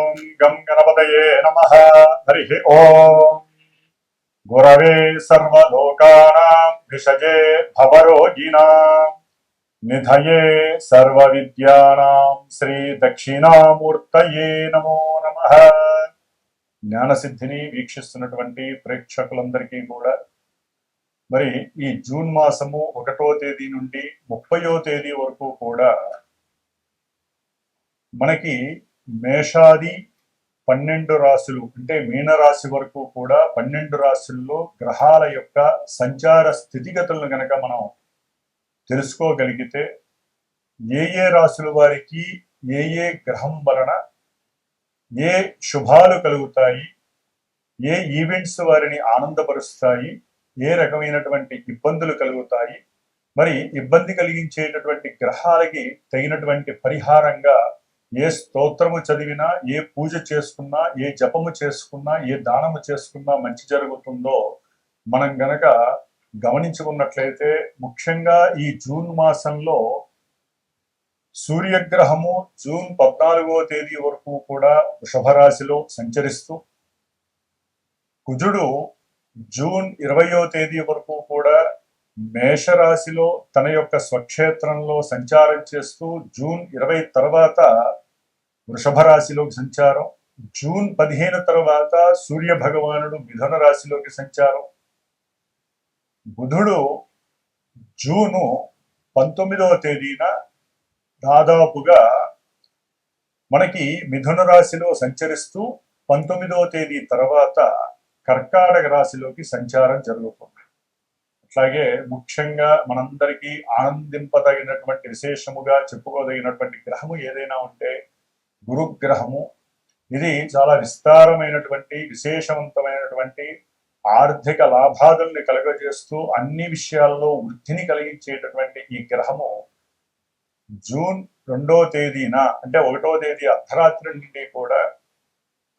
ఓం గం గణపతయే నమః. హరి ఓం గురవే సర్వలోకానాం విషజే భవరోగిణాం నిధయే సర్వవిద్యానాం శ్రీ దక్షిణామూర్తయే నమో నమః. జ్ఞానసిద్ధిని వీక్షిస్తున్నటువంటి ప్రేక్షకులందరికీ కూడా మరి ఈ జూన్ మాసము 1వ తేదీ నుండి 30వ తేదీ వరకు కూడా మనకి మేషాది 12 రాశులు అంటే మీనరాశి వరకు కూడా 12 రాశుల్లో గ్రహాల యొక్క సంచార స్థితిగతులను గనక మనం తెలుసుకోగలిగితే ఏ రాశుల వారికి ఏ గ్రహం వలన ఏ శుభాలు కలుగుతాయి, ఏ ఈవెంట్స్ వారిని ఆనందపరుస్తాయి, ఏ రకమైనటువంటి ఇబ్బందులు కలుగుతాయి, మరి ఇబ్బంది కలిగించేటటువంటి గ్రహాలకి తగినటువంటి పరిహారంగా ఏ స్తోత్రము చదివినా, ఏ పూజ చేసుకున్నా, ఏ జపము చేసుకున్నా, ఏ దానము చేసుకున్నా మంచి జరుగుతుందో మనం గనక గమనించుకున్నట్లయితే ముఖ్యంగా ఈ జూన్ మాసంలో సూర్యగ్రహము జూన్ 14వ తేదీ వరకు కూడా వృషభ రాశిలో సంచరిస్తూ, కుజుడు జూన్ 20వ తేదీ వరకు కూడా మేషరాశిలో తన యొక్క స్వక్షేత్రంలో సంచారం చేస్తూ జూన్ 20 తర్వాత వృషభ రాశిలోకి సంచారం, జూన్ 15 తర్వాత సూర్య భగవానుడు మిథున రాశిలోకి సంచారం, బుధుడు జూను 19వ తేదీన దాదాపుగా మనకి మిథున రాశిలో సంచరిస్తూ 19వ తేదీ తర్వాత కర్కాటక రాశిలోకి సంచారం జరుగుతుంది. అట్లాగే ముఖ్యంగా మనందరికీ ఆనందింపదగినటువంటి విశేషముగా చెప్పుకోదగినటువంటి గ్రహము ఏదైనా ఉంటే గురుగ్రహము. ఇది చాలా విస్తారమైనటువంటి విశేషవంతమైనటువంటి ఆర్థిక లాభాదుల్ని కలుగజేస్తూ అన్ని విషయాల్లో వృద్ధిని కలిగించేటటువంటి ఈ గ్రహము జూన్ 2వ తేదీన అంటే 1వ తేదీ అర్ధరాత్రి నుండి కూడా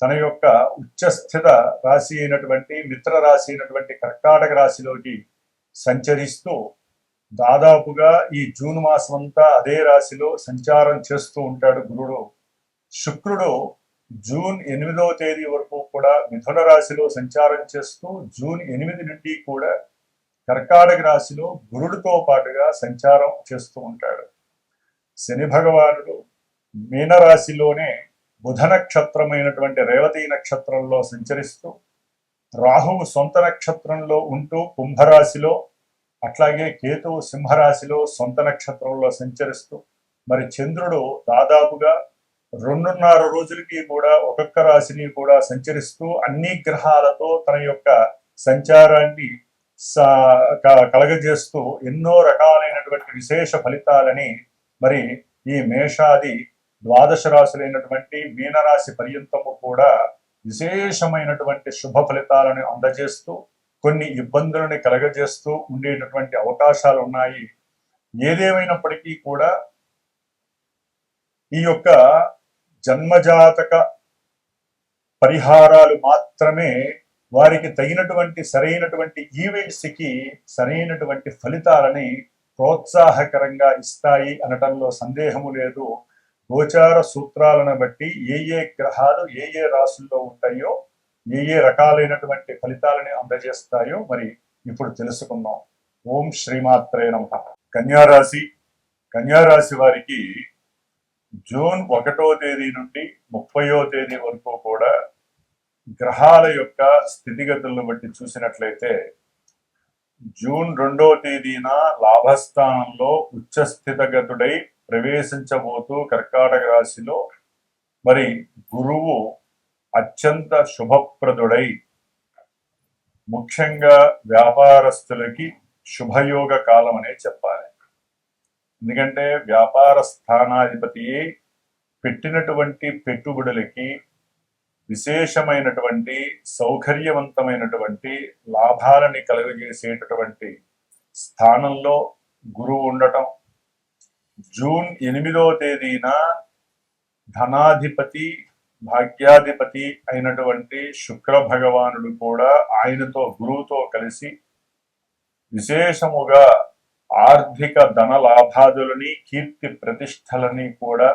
తన యొక్క ఉచ్చస్థిత రాశి అయినటువంటి మిత్ర రాశి అయినటువంటి కర్కాటక రాశిలోకి సంచరిస్తూ దాదాపుగా ఈ జూన్ మాసం అంతా అదే రాశిలో సంచారం చేస్తూ ఉంటాడు గురుడు. శుక్రుడు జూన్ 8వ తేదీ వరకు కూడా మిథున రాశిలో సంచారం చేస్తూ జూన్ 8 నుండి కూడా కర్కాటక రాశిలో గురుడితో పాటుగా సంచారం చేస్తూ ఉంటాడు. శని భగవానుడు మీనరాశిలోనే బుధ నక్షత్రమైనటువంటి రేవతి నక్షత్రంలో సంచరిస్తూ, రాహువు సొంత నక్షత్రంలో ఉంటూ కుంభరాశిలో, అట్లాగే కేతువు సింహరాశిలో సొంత నక్షత్రంలో సంచరిస్తూ, మరి చంద్రుడు దాదాపుగా 2.5 రోజులకి కూడా ఒక్కొక్క రాశిని కూడా సంచరిస్తూ అన్ని గ్రహాలతో తన యొక్క సంచారాన్ని కలగజేస్తూ ఎన్నో రకాలైనటువంటి విశేష ఫలితాలని మరి ఈ మేషాది 12 రాశులైనటువంటి మీనరాశి పర్యంతము కూడా విశేషమైనటువంటి శుభ ఫలితాలను అందజేస్తూ కొన్ని ఇబ్బందులని కలగజేస్తూ ఉండేటటువంటి అవకాశాలు ఉన్నాయి. ఏదేమైనప్పటికీ కూడా ఈ యొక్క జన్మజాతక పరిహారాలు మాత్రమే వారికి తగినటువంటి సరైనటువంటి ఈవెంట్స్కి సరైనటువంటి ఫలితాలని ప్రోత్సాహకరంగా ఇస్తాయి అనటంలో సందేహము లేదు. గోచార సూత్రాలను బట్టి ఏ గ్రహాలు ఏ రాశుల్లో ఉంటాయో ఏ రకాలైనటువంటి ఫలితాలని అందజేస్తాయో మరి ఇప్పుడు తెలుసుకుందాం. ఓం శ్రీమాత్రే నమః. కన్యారాశి వారికి జూన్ 1వ తేదీ నుండి 30వ తేదీ వరకు కూడా గ్రహాల యొక్క స్థితిగతులను బట్టి చూసినట్లయితే జూన్ 2వ తేదీన లాభస్థానంలో ఉచ్చస్థితగతుడై ప్రవేశించబోతూ కర్కాటక రాశిలో మరి గురువు అత్యంత శుభప్రదుడై ముఖ్యంగా వ్యాపారస్తులకి శుభయోగ కాలం అనే చెప్పాలి. ఎందుకంటే వ్యాపార స్థానాధిపతి పెట్టినటువంటి పెట్టుబడులకి విశేషమైనటువంటి సౌకర్యవంతమైనటువంటి లాభాలని కలుగజేసేటటువంటి స్థానంలో గురువు ఉండటం, జూన్ 8వ తేదీన ధనాధిపతి భాగ్యాధిపతి అయినటువంటి శుక్ర భగవానుడు కూడా ఆయనతో గురువుతో కలిసి విశేషముగా ఆర్థిక ధన లాభాదులని కీర్తి ప్రతిష్టలని కూడా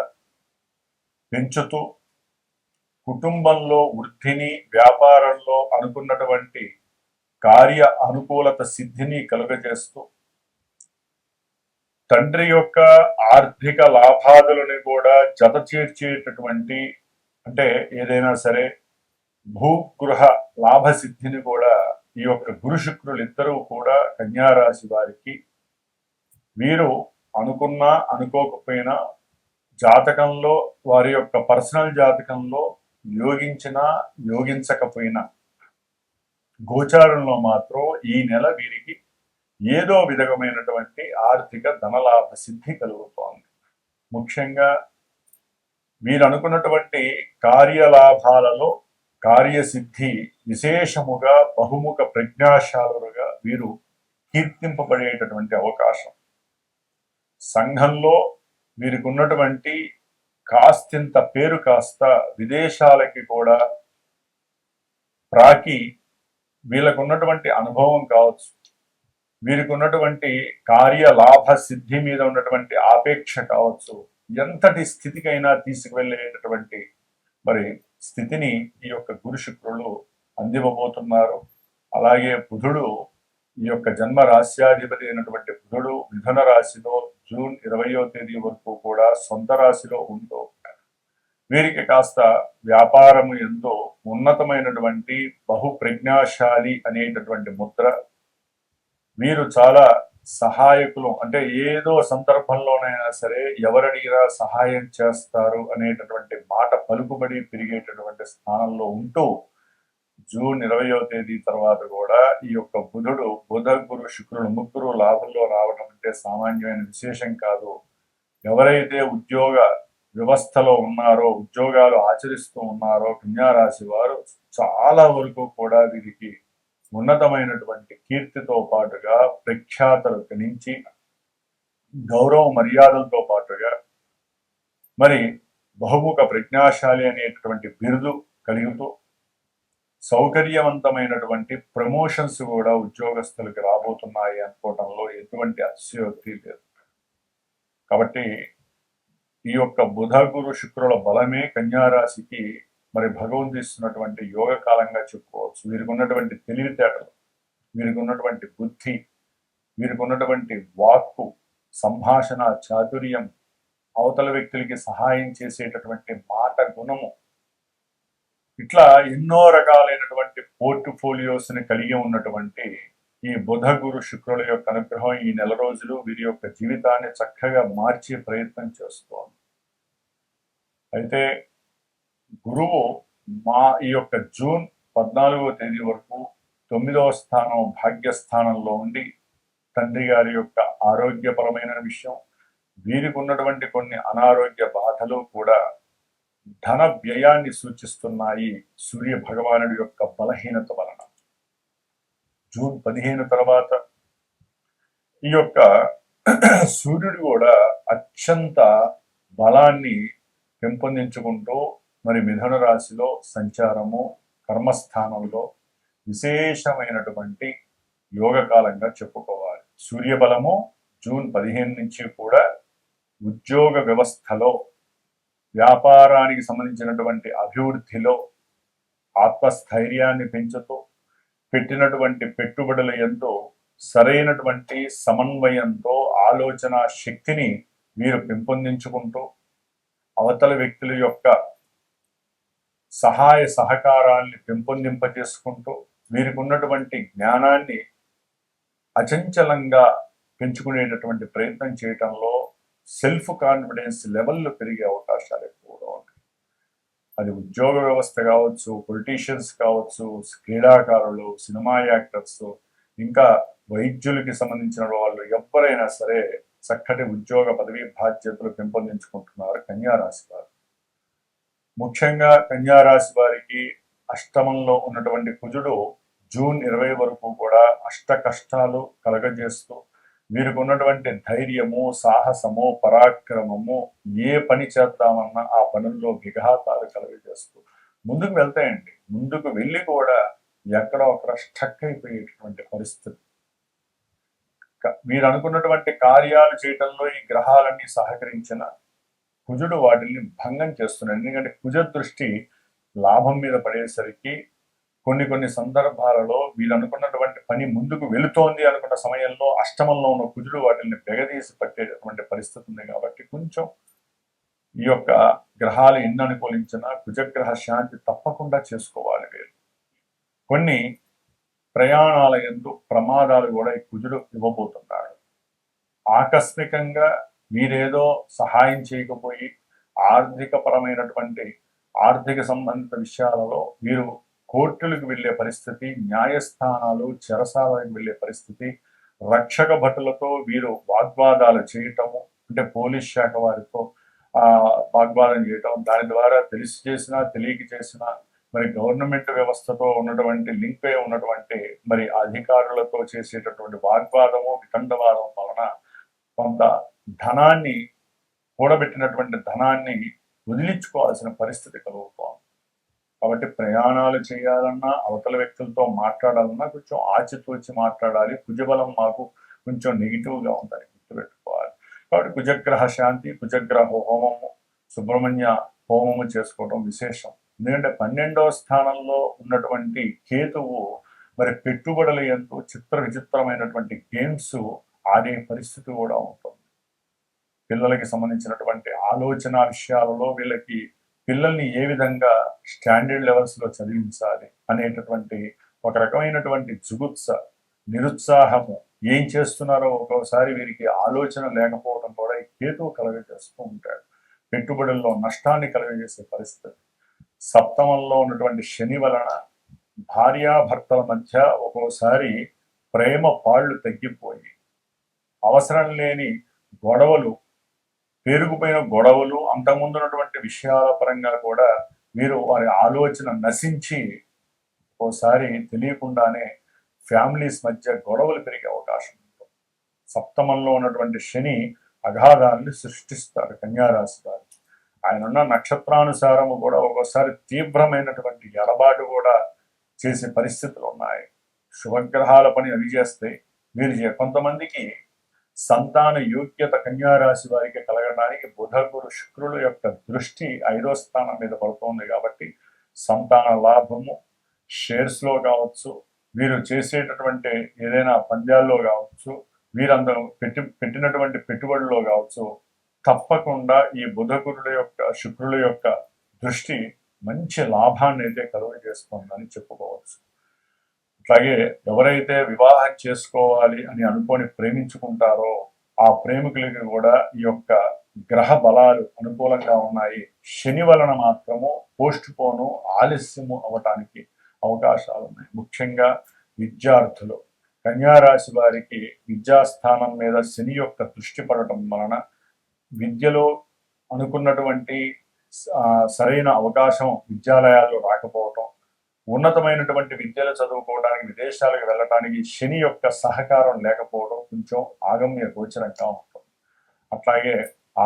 పెంచుతూ కుటుంబంలో వృద్ధిని, వ్యాపారంలో అనుకున్నటువంటి కార్య అనుకూలత సిద్ధిని కలుగజేస్తూ తండ్రి యొక్క ఆర్థిక లాభాదులను కూడా జత చేర్చేటటువంటి, అంటే ఏదైనా సరే భూగృహ లాభసిద్ధిని కూడా ఈ యొక్క గురు శుక్రులు ఇద్దరూ కూడా కన్యారాశి వారికి, వీరు అనుకున్నా అనుకోకపోయినా జాతకంలో, వారి యొక్క పర్సనల్ జాతకంలో యోగించినా యోగించకపోయినా గోచారంలో మాత్రం ఈ నెల వీరికి ఏదో విధమైనటువంటి ఆర్థిక ధనలాభ సిద్ధి కలుగుతోంది. ముఖ్యంగా వీరు అనుకున్నటువంటి కార్యలాభాలలో కార్యసిద్ధి విశేషముగా బహుముఖ ప్రజ్ఞాశాలుగా వీరు కీర్తింపబడేటటువంటి అవకాశం. సంఘంలో వీరికి ఉన్నటువంటి కాస్తింత పేరు కాస్త విదేశాలకి కూడా ప్రాకి వీళ్ళకు ఉన్నటువంటి అనుభవం కావచ్చు, వీరికి ఉన్నటువంటి కార్యలాభ సిద్ధి మీద ఉన్నటువంటి ఆపేక్ష కావచ్చు, ఎంతటి స్థితికైనా తీసుకువెళ్ళేటటువంటి మరి స్థితిని ఈ యొక్క గురు శుక్రులు అందివ్వబోతున్నారు. అలాగే బుధుడు, ఈ యొక్క జన్మ రాశ్యాధిపతి అయినటువంటి బుధుడు మిథున రాశిలో జూన్ 20వ తేదీ వరకు కూడా సొంత రాశిలో ఉంటూ వీరికి కాస్త వ్యాపారము ఎంతో ఉన్నతమైనటువంటి బహుప్రజ్ఞాశాలి అనేటటువంటి ముద్ర. వీరు చాలా సహాయకులు, అంటే ఏదో సందర్భంలోనైనా సరే ఎవరడిగినా సహాయం చేస్తారు అనేటటువంటి మాట పలుకుబడి పెరిగేటటువంటి స్థానంలో ఉంటూ జూన్ 20వ తేదీ తర్వాత కూడా ఈ యొక్క బుధుడు, బుధ గురు శుక్రుడు ముగ్గురు లాభంలో రావడం అంటే సామాన్యమైన విశేషం కాదు. ఎవరైతే ఉద్యోగ వ్యవస్థలో ఉన్నారో, ఉద్యోగాలు ఆచరిస్తూ ఉన్నారో కన్యారాశి వారు చాలా వరకు కూడా వీరికి ఉన్నతమైనటువంటి కీర్తితో పాటుగా ప్రఖ్యాతలు గణించి గౌరవ మర్యాదలతో పాటుగా మరి బహుముఖ ప్రజ్ఞాశాలి అనేటటువంటి బిరుదు కలుగుతూ సౌకర్యవంతమైనటువంటి ప్రమోషన్స్ కూడా ఉద్యోగస్తులకు రాబోతున్నాయి అనుకోవడంలో ఎటువంటి అతిశయోక్తి లేదు. కాబట్టి ఈ యొక్క బుధ గురు శుక్రుల బలమే కన్యారాశికి మరి భగవంతుడు ఇస్తున్నటువంటి యోగ కాలంగా చెప్పుకోవచ్చు. వీరికి ఉన్నటువంటి తెలివితేటలు, వీరికి ఉన్నటువంటి బుద్ధి, వీరికి ఉన్నటువంటి వాక్కు, సంభాషణ చాతుర్యం, అవతల వ్యక్తులకి సహాయం చేసేటటువంటి మాట గుణము, ఇట్లా ఎన్నో రకాలైనటువంటి పోర్ట్ఫోలియోస్ని కలిగి ఉన్నటువంటి ఈ బుధ గురు శుక్రుల యొక్క అనుగ్రహం ఈ నెల రోజులు వీరి యొక్క జీవితాన్ని చక్కగా మార్చే ప్రయత్నం చేస్తోంది. అయితే గురువు ఈ యొక్క జూన్ 14వ తేదీ వరకు 9వ స్థానం భాగ్యస్థానంలో ఉండి తండ్రి గారి యొక్క ఆరోగ్యపరమైన విషయం, వీరికి ఉన్నటువంటి కొన్ని అనారోగ్య బాధలు కూడా ధన వ్యయాన్ని సూచిస్తున్నాయి సూర్య భగవానుడి యొక్క బలహీనత వలన. జూన్ 15 తర్వాత ఈ యొక్క సూర్యుడు కూడా అత్యంత బలాన్ని పెంపొందించుకుంటూ మరి మిథున రాశిలో సంచారము, కర్మస్థానంలో విశేషమైనటువంటి యోగకాలంగా చెప్పుకోవాలి. సూర్యబలము జూన్ 15 నుంచి కూడా ఉద్యోగ వ్యవస్థలో, వ్యాపారానికి సంబంధించినటువంటి అభివృద్ధిలో ఆత్మస్థైర్యాన్ని పెంచుతూ పెట్టినటువంటి పెట్టుబడుల ఎంతో సరైనటువంటి సమన్వయంతో ఆలోచన శక్తిని వీరు పెంపొందించుకుంటూ అవతల వ్యక్తుల యొక్క సహాయ సహకారాల్ని పెంపొందింపజేసుకుంటూ వీరికి ఉన్నటువంటి జ్ఞానాన్ని అచంచలంగా పెంచుకునేటటువంటి ప్రయత్నం చేయటంలో సెల్ఫ్ కాన్ఫిడెన్స్ లెవెల్లో పెరిగే అవకాశాలు ఎక్కువగా ఉంటాయి. అది ఉద్యోగ వ్యవస్థ కావచ్చు, పొలిటీషియన్స్ కావచ్చు, క్రీడాకారులు, సినిమా యాక్టర్స్, ఇంకా వైద్యులకి సంబంధించిన వాళ్ళు ఎవరైనా సరే చక్కటి ఉద్యోగ పదవి బాధ్యతలు పెంపొందించుకుంటున్నారు కన్యారాశి వారు. ముఖ్యంగా కన్యారాశి వారికి అష్టమంలో ఉన్నటువంటి కుజుడు జూన్ 20 వరకు కూడా అష్ట కష్టాలు కలగజేస్తూ వీరికి ఉన్నటువంటి ధైర్యము, సాహసము, పరాక్రమము, ఏ పని చేద్దామన్నా ఆ పనుల్లో విఘాతాలు కలగజేస్తూ ముందుకు వెళ్తాయండి. ముందుకు వెళ్ళి కూడా ఎక్కడో అక్కడ స్టక్ అయిపోయేటటువంటి పరిస్థితి. మీరు అనుకున్నటువంటి కార్యాలు చేయటంలో ఈ గ్రహాలన్నీ సహకరించిన కుజుడు వాటిని భంగం చేస్తున్నాడు. ఎందుకంటే కుజ దృష్టి లాభం మీద పడేసరికి కొన్ని సందర్భాలలో వీళ్ళు అనుకున్నటువంటి పని ముందుకు వెళుతోంది అనుకున్న సమయంలో అష్టమంలో ఉన్న కుజుడు వాటిని బెగదీసి పట్టేటటువంటి పరిస్థితి ఉంది. కాబట్టి కొంచెం ఈ యొక్క గ్రహాలు ఎన్ని అనుకూలించినా కుజగ్రహ శాంతి తప్పకుండా చేసుకోవాలి వీళ్ళు. కొన్ని ప్రయాణాల యందు ప్రమాదాలు కూడా ఈ కుజుడు ఇవ్వబోతున్నాడు. ఆకస్మికంగా వీరేదో సహాయం చేయకపోయి ఆర్థిక సంబంధిత విషయాలలో వీరు కోర్టులకు వెళ్లే పరిస్థితి, న్యాయస్థానాలు చెరసాలకు వెళ్లే పరిస్థితి, రక్షక భటులతో వీరు వాగ్వాదాలు చేయటము, అంటే పోలీస్ శాఖ వారితో వాగ్వాదం చేయటం, దాని ద్వారా తెలిసి చేసినా తెలియక చేసినా మరి గవర్నమెంట్ వ్యవస్థతో ఉన్నటువంటి లింక్ అయి ఉన్నటువంటి మరి అధికారులతో చేసేటటువంటి వాగ్వాదము వితండవాదం వలన కొంత ధనాన్ని కూడబెట్టినటువంటి ధనాన్ని వదిలించుకోవాల్సిన పరిస్థితి కలుగుతోంది. కాబట్టి ప్రయాణాలు చేయాలన్నా అవతల వ్యక్తులతో మాట్లాడాలన్నా కొంచెం ఆచితూచి మాట్లాడాలి. కుజబలం మాకు కొంచెం నెగిటివ్గా ఉందని గుర్తుపెట్టుకోవాలి. కాబట్టి కుజగ్రహ శాంతి, కుజగ్రహ హోమము, సుబ్రహ్మణ్య హోమము చేసుకోవడం విశేషం. ఎందుకంటే 12వ స్థానంలో ఉన్నటువంటి కేతువు మరి పెట్టుబడుల ఎంతో విచిత్రమైనటువంటి గేమ్స్ ఆడే పరిస్థితి కూడా ఉంటుంది. పిల్లలకి సంబంధించినటువంటి ఆలోచన విషయాలలో వీళ్ళకి పిల్లల్ని ఏ విధంగా స్టాండర్డ్ లెవెల్స్ లో చదివించాలి అనేటటువంటి ఒక రకమైనటువంటి జుగుత్స, నిరుత్సాహము, ఏం చేస్తున్నారో ఒక్కోసారి వీరికి ఆలోచన లేకపోవడం కూడా ఈ కేతువు కలుగజేస్తూ ఉంటాడు. పెట్టుబడుల్లో నష్టాన్ని కలుగజేసే పరిస్థితి. సప్తమంలో ఉన్నటువంటి శని వలన భార్యాభర్తల మధ్య ఒక్కోసారి ప్రేమ పాళ్ళు తగ్గిపోయి అవసరం లేని గొడవలు, పేరుకుపోయిన గొడవలు, అంతకుముందు ఉన్నటువంటి విషయాల పరంగా కూడా వీరు వారి ఆలోచన నశించి ఓసారి తెలియకుండానే ఫ్యామిలీస్ మధ్య గొడవలు పెరిగే అవకాశం ఉంటుంది. సప్తమంలో ఉన్నటువంటి శని అగాధాన్ని సృష్టిస్తాడు కన్యారాశి వారు. ఆయన ఉన్న నక్షత్రానుసారము కూడా ఒక్కోసారి తీవ్రమైనటువంటి ఎడబాటు కూడా చేసే పరిస్థితులు ఉన్నాయి. శుభగ్రహాల పని అవి చేస్తాయి. వీరు కొంతమందికి సంతాన యోగ్యత కన్యారాశి వారికి కలగడానికి బుధ గురు శుక్రుల యొక్క దృష్టి 5వ స్థానం మీద పడుతోంది. కాబట్టి సంతాన లాభము, షేర్స్ లో కావచ్చు, వీరు చేసేటటువంటి ఏదైనా పంద్యాల్లో కావచ్చు, వీరందరూ పెట్టినటువంటి పెట్టుబడుల్లో కావచ్చు, తప్పకుండా ఈ బుధ గురుల యొక్క శుక్రుల యొక్క దృష్టి మంచి లాభాన్ని అయితే కలుగ చేస్తుందని చెప్పుకోవచ్చు. అట్లాగే ఎవరైతే వివాహం చేసుకోవాలి అని అనుకొని ప్రేమించుకుంటారో ఆ ప్రేమికులకి కూడా ఈ యొక్క గ్రహ బలాలు అనుకూలంగా ఉన్నాయి. శని వలన మాత్రము పోస్ట్ పోను, ఆలస్యము అవటానికి అవకాశాలు ఉన్నాయి. ముఖ్యంగా విద్యార్థులు, కన్యారాశి వారికి విద్యాస్థానం మీద శని యొక్క దృష్టి పడటం వలన విద్యలో అనుకున్నటువంటి సరైన అవకాశం విద్యాలయాల్లో రాకపోవటం, ఉన్నతమైనటువంటి విద్యలు చదువుకోవడానికి విదేశాలకు వెళ్ళటానికి శని యొక్క సహకారం లేకపోవడం కొంచెం ఆగమ్య గోచరంగా ఉంటుంది. అట్లాగే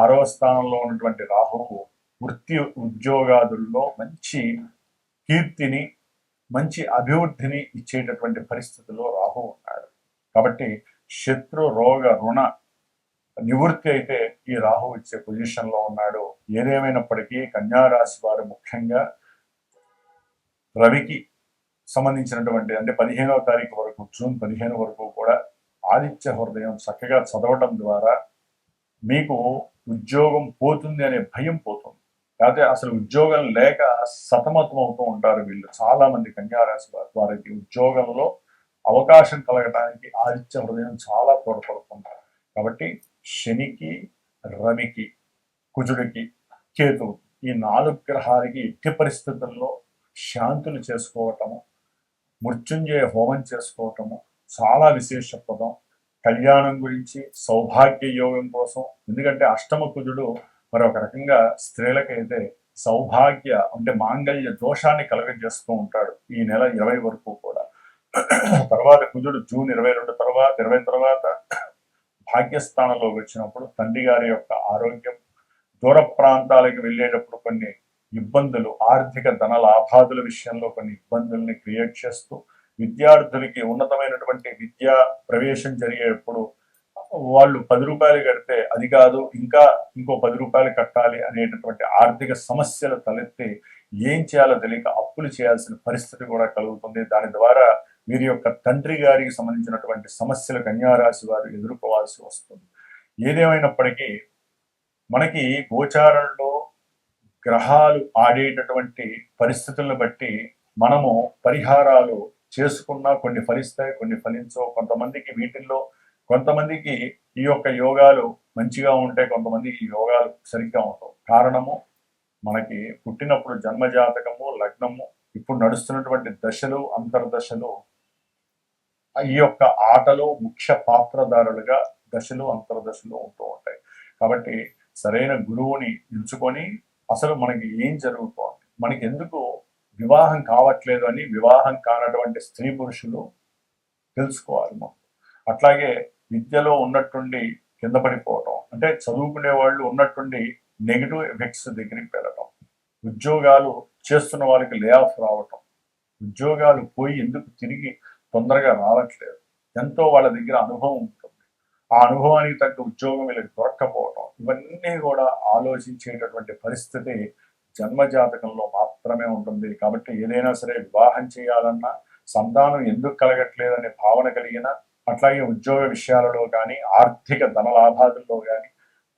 6వ స్థానంలో ఉన్నటువంటి రాహువు వృత్తి ఉద్యోగాదుల్లో మంచి కీర్తిని, మంచి అభివృద్ధిని ఇచ్చేటటువంటి పరిస్థితుల్లో రాహు ఉన్నాడు. కాబట్టి శత్రు రోగ రుణ నివృత్తి అయితే ఈ రాహు ఇచ్చే పొజిషన్ లో ఉన్నాడు. ఏదేమైనప్పటికీ కన్యారాశి వారు ముఖ్యంగా రవికి సంబంధించినటువంటి అంటే 15వ తారీఖు వరకు, జూన్ 15 వరకు కూడా ఆదిత్య హృదయం చక్కగా చదవటం ద్వారా మీకు ఉద్యోగం పోతుంది అనే భయం పోతుంది. లేకపోతే అసలు ఉద్యోగం లేక సతమతం అవుతూ ఉంటారు వీళ్ళు. చాలా మంది కన్యారాశి వారికి ఉద్యోగంలో అవకాశం కలగడానికి ఆదిత్య హృదయం చాలా తోడ్పడుతుంటారు. కాబట్టి శనికి, రవికి, కుజుడికి, కేతువు ఈ 4 గ్రహాలకి ఎట్టి పరిస్థితుల్లో శాంతులు చేసుకోవటము, మృత్యుంజయ హోమం చేసుకోవటము చాలా విశేషప్రదం. కళ్యాణం గురించి, సౌభాగ్య యోగం కోసం. ఎందుకంటే అష్టమ కుజుడు మరొక రకంగా స్త్రీలకైతే సౌభాగ్య అంటే మాంగళ్య దోషాన్ని కలగజేస్తూ ఉంటాడు ఈ నెల 20 వరకు కూడా. తర్వాత కుజుడు జూన్ 20 తర్వాత భాగ్యస్థానంలోకి వచ్చినప్పుడు తండ్రి గారి యొక్క ఆరోగ్యం, దూర ప్రాంతాలకు వెళ్ళేటప్పుడు కొన్ని ఇబ్బందులు, ఆర్థిక ధన లాభాదుల విషయంలో కొన్ని ఇబ్బందుల్ని క్రియేట్ చేస్తూ, విద్యార్థులకి ఉన్నతమైనటువంటి విద్యా ప్రవేశం జరిగేటప్పుడు వాళ్ళు 10 రూపాయలు కడితే అది కాదు ఇంకో 10 రూపాయలు కట్టాలి అనేటటువంటి ఆర్థిక సమస్యలు తలెత్తి ఏం చేయాలో తెలియక అప్పులు చేయాల్సిన పరిస్థితి కూడా కలుగుతుంది. దాని ద్వారా వీరి యొక్క తండ్రి గారికి సంబంధించినటువంటి సమస్యలు కన్యారాశి వారు ఎదుర్కోవాల్సి వస్తుంది. ఏదేమైనప్పటికీ మనకి గోచారంలో గ్రహాలు ఆడేటటువంటి పరిస్థితులను బట్టి మనము పరిహారాలు చేసుకున్నా కొన్ని ఫలిస్తాయి, కొన్ని ఫలించవు. కొంతమందికి వీటిల్లో కొంతమందికి ఈ యొక్క యోగాలు మంచిగా ఉంటాయి, కొంతమందికి ఈ యోగాలు సరిగ్గా ఉండవు. కారణము మనకి పుట్టినప్పుడు జన్మజాతకము, లగ్నము, ఇప్పుడు నడుస్తున్నటువంటి దశలు, అంతర్దశలు ఈ యొక్క ఆటలో ముఖ్య పాత్రధారులుగా దశలు, అంతర్దశలు ఉంటూ ఉంటాయి. కాబట్టి సరైన గురువుని ఎంచుకొని అసలు మనకి ఏం జరుగుతోంది, మనకి ఎందుకు వివాహం కావట్లేదు అని వివాహం కానటువంటి స్త్రీ పురుషులు తెలుసుకోవాలి మనం. అట్లాగే విద్యలో ఉన్నట్టుండి కింద పడిపోవటం, అంటే చదువుకునే వాళ్ళు ఉన్నట్టుండి నెగిటివ్ ఎఫెక్ట్స్ దగ్గరికి వెళ్ళటం, ఉద్యోగాలు చేస్తున్న వాళ్ళకి లే ఆఫ్ రావటం, ఉద్యోగాలు పోయి ఎందుకు తిరిగి తొందరగా రావట్లేదు, ఎంతో వాళ్ళ దగ్గర అనుభవం ఉంటుంది, ఆ అనుభవానికి తగ్గ ఉద్యోగం వీళ్ళకి దొరక్కపోవటం, ఇవన్నీ కూడా ఆలోచించేటటువంటి పరిస్థితి జన్మజాతకంలో మాత్రమే ఉంటుంది. కాబట్టి ఏదైనా సరే వివాహం చేయాలన్నా, సంతానం ఎందుకు కలగట్లేదనే భావన కలిగిన, అట్లాగే ఉద్యోగ విషయాలలో కానీ, ఆర్థిక ధన లాభాలలో కానీ,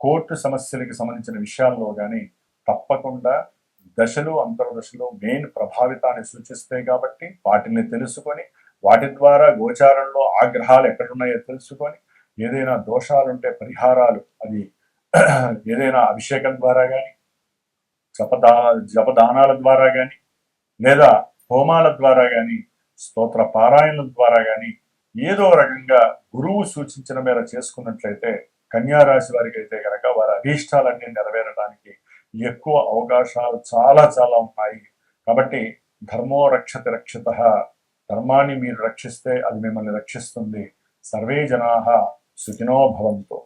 కోర్టు సమస్యలకు సంబంధించిన విషయాల్లో కానీ తప్పకుండా దశలు, అంతర్దశలు మెయిన్ ప్రభావితాన్ని సూచిస్తాయి. కాబట్టి వాటిని తెలుసుకొని వాటి ద్వారా గోచారంలో ఆ గ్రహాలు ఎక్కడున్నాయో తెలుసుకొని ఏదైనా దోషాలుంటే పరిహారాలు, అది ఏదైనా అభిషేకం ద్వారా కానీ, జపదానాల ద్వారా కానీ, లేదా హోమాల ద్వారా కానీ, స్తోత్ర పారాయణల ద్వారా కానీ, ఏదో రకంగా గురువు సూచించిన మేర చేసుకున్నట్లయితే కన్యారాశి వారికి అయితే కనుక వారి అభీష్టాలన్నీ నెరవేరడానికి ఎక్కువ అవకాశాలు చాలా చాలా ఉన్నాయి. కాబట్టి ధర్మో రక్షతి రక్షిత, ధర్మాన్ని మీరు రక్షిస్తే అది మిమ్మల్ని రక్షిస్తుంది. సర్వే జనాః సుఖినో భవంతు.